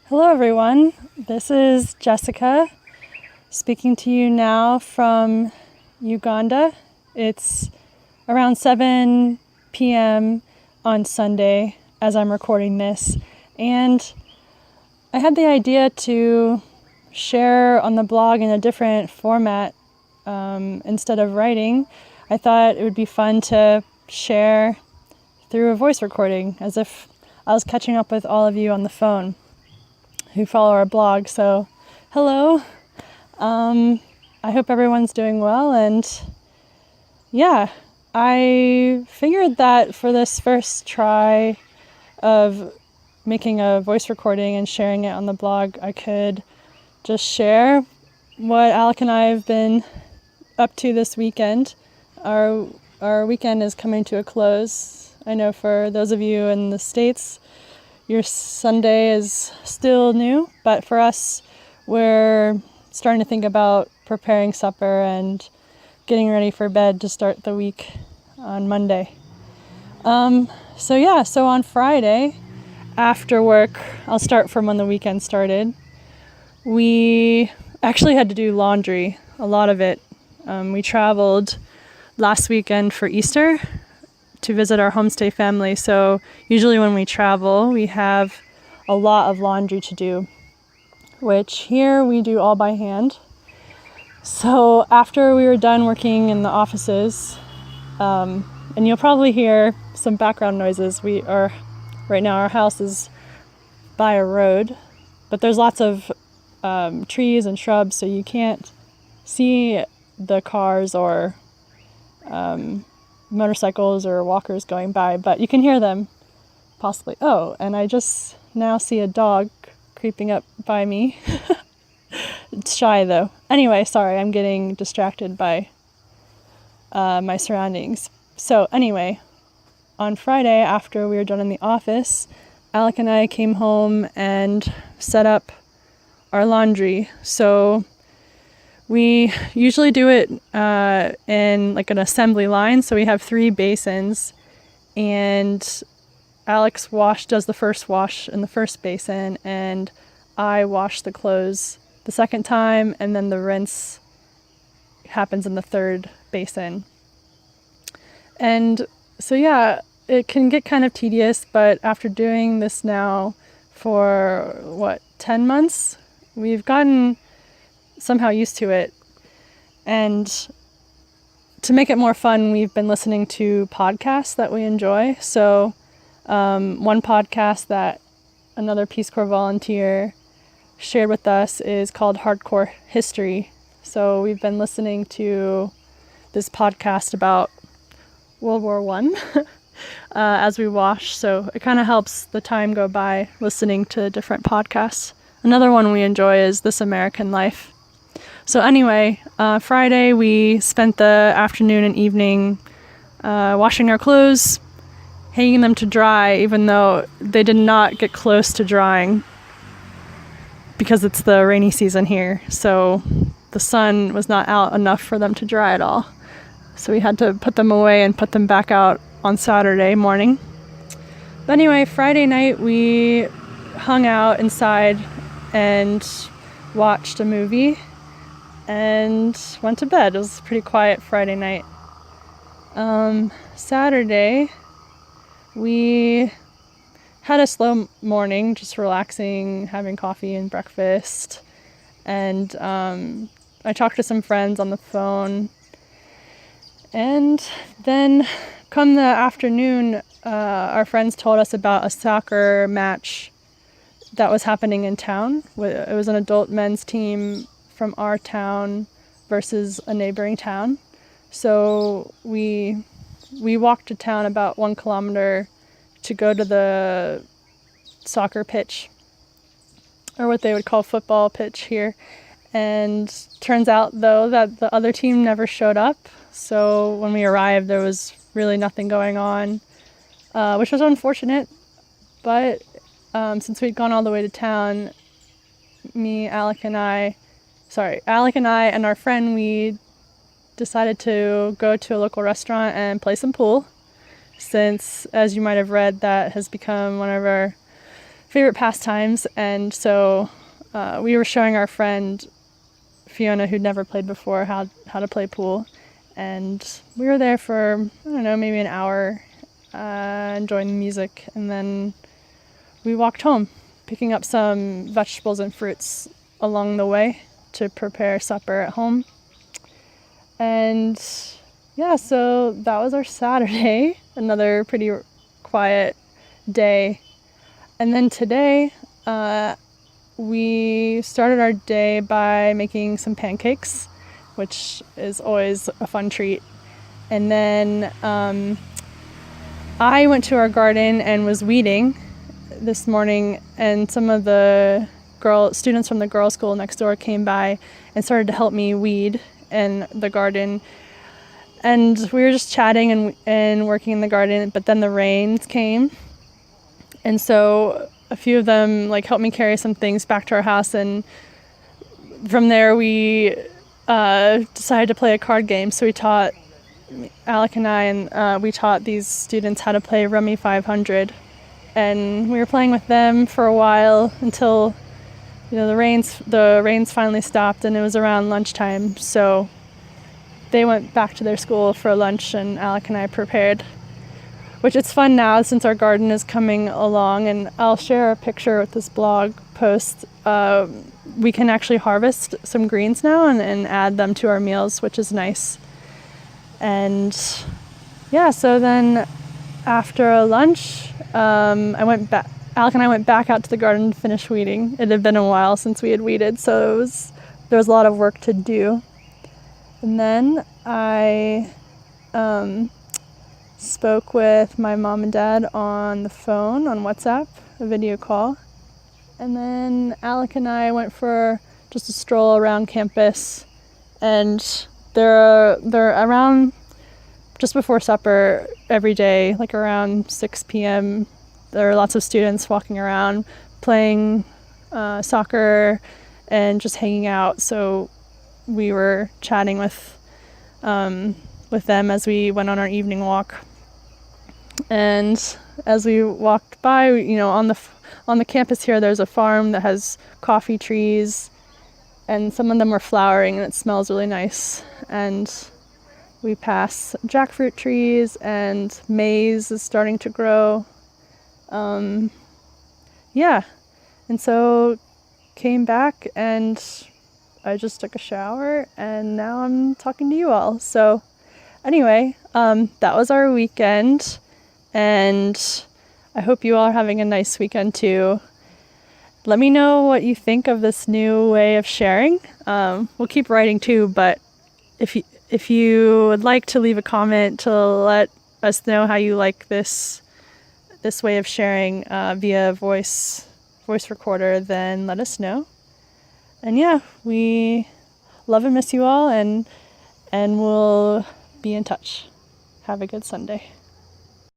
Hello everyone, this is Jessica speaking to you now from Uganda. It's around 7 p.m. on Sunday as I'm recording this, and I had the idea to share on the blog in a different format instead of writing. I thought it would be fun to share through a voice recording as if I was catching up with all of you on the phone who follow our blog. So hello, I hope everyone's doing well, and yeah, I figured that for this first try of making a voice recording and sharing it on the blog, I could just share what Alec and I have been up to this weekend. Our weekend is coming to a close. I know for those of you in the States, your Sunday is still new, but for us, we're starting to think about preparing supper and getting ready for bed to start the week on Monday. So on Friday, after work, I'll start from when the weekend started. We actually had to do laundry, a lot of it. We traveled last weekend for Easter to visit our homestay family. So usually when we travel, we have a lot of laundry to do, which here we do all by hand. So after we were done working in the offices, and you'll probably hear some background noises. Right now our house is by a road, but there's lots of trees and shrubs, so you can't see the cars or motorcycles or walkers going by, but you can hear them possibly. Oh, and I just now see a dog creeping up by me. It's shy though. Anyway, sorry, I'm getting distracted by my surroundings. So anyway, on Friday after we were done in the office, Alec and I came home and set up our laundry. So we usually do it in like an assembly line. So we have 3 basins, and Alex does the first wash in the first basin, and I wash the clothes the second time, and then the rinse happens in the 3rd basin. And so yeah, it can get kind of tedious, but after doing this now for 10 months, we've gotten somehow used to it. And to make it more fun, we've been listening to podcasts that we enjoy. So one podcast that another Peace Corps volunteer shared with us is called Hardcore History. So we've been listening to this podcast about World War I as we wash. So it kind of helps the time go by listening to different podcasts. Another one we enjoy is This American Life. So anyway, Friday we spent the afternoon and evening washing our clothes, hanging them to dry, even though they did not get close to drying because it's the rainy season here. So the sun was not out enough for them to dry at all. So we had to put them away and put them back out on Saturday morning. But anyway, Friday night we hung out inside and watched a movie and went to bed. It was a pretty quiet Friday night. Saturday, we had a slow morning, just relaxing, having coffee and breakfast. And I talked to some friends on the phone. And then come the afternoon, our friends told us about a soccer match that was happening in town. It was an adult men's team from our town versus a neighboring town. So we walked to town about 1 kilometer to go to the soccer pitch, or what they would call football pitch here. And turns out though that the other team never showed up. So when we arrived, there was really nothing going on, which was unfortunate. But since we'd gone all the way to town, Alec and I and our friend, we decided to go to a local restaurant and play some pool, since, as you might have read, that has become one of our favorite pastimes. And so we were showing our friend Fiona, who'd never played before, how to play pool. And we were there for, I don't know, maybe an hour, enjoying the music. And then we walked home, picking up some vegetables and fruits along the way to prepare supper at home. And yeah, so that was our Saturday, another pretty quiet day. And then today, we started our day by making some pancakes, which is always a fun treat. And then I went to our garden and was weeding this morning, and some of the students from the girls' school next door came by and started to help me weed in the garden. And we were just chatting and working in the garden, but then the rains came. And so a few of them helped me carry some things back to our house, and from there we decided to play a card game. So we taught, Alec and I, and we taught these students how to play Rummy 500. And we were playing with them for a while until, the rains finally stopped, and it was around lunchtime. So they went back to their school for lunch, and Alec and I prepared, which it's fun now since our garden is coming along. And I'll share a picture with this blog post. We can actually harvest some greens now and add them to our meals, which is nice. And yeah, so then after lunch, Alec and I went back out to the garden to finish weeding. It had been a while since we had weeded, so there was a lot of work to do. And then I spoke with my mom and dad on the phone, on WhatsApp, a video call. And then Alec and I went for just a stroll around campus. And they're around just before supper every day, around 6 p.m. There are lots of students walking around playing soccer and just hanging out. So we were chatting with them as we went on our evening walk. And as we walked by, on the campus here, there's a farm that has coffee trees, and some of them are flowering, and it smells really nice. And we pass jackfruit trees, and maize is starting to grow. Yeah, and so came back, and I just took a shower, and now I'm talking to you all. So anyway, that was our weekend, and I hope you all are having a nice weekend too. Let me know what you think of this new way of sharing. We'll keep writing too, but if you would like to leave a comment to let us know how you like this way of sharing via voice recorder, then let us know. And yeah, we love and miss you all, and we'll be in touch. Have a good Sunday.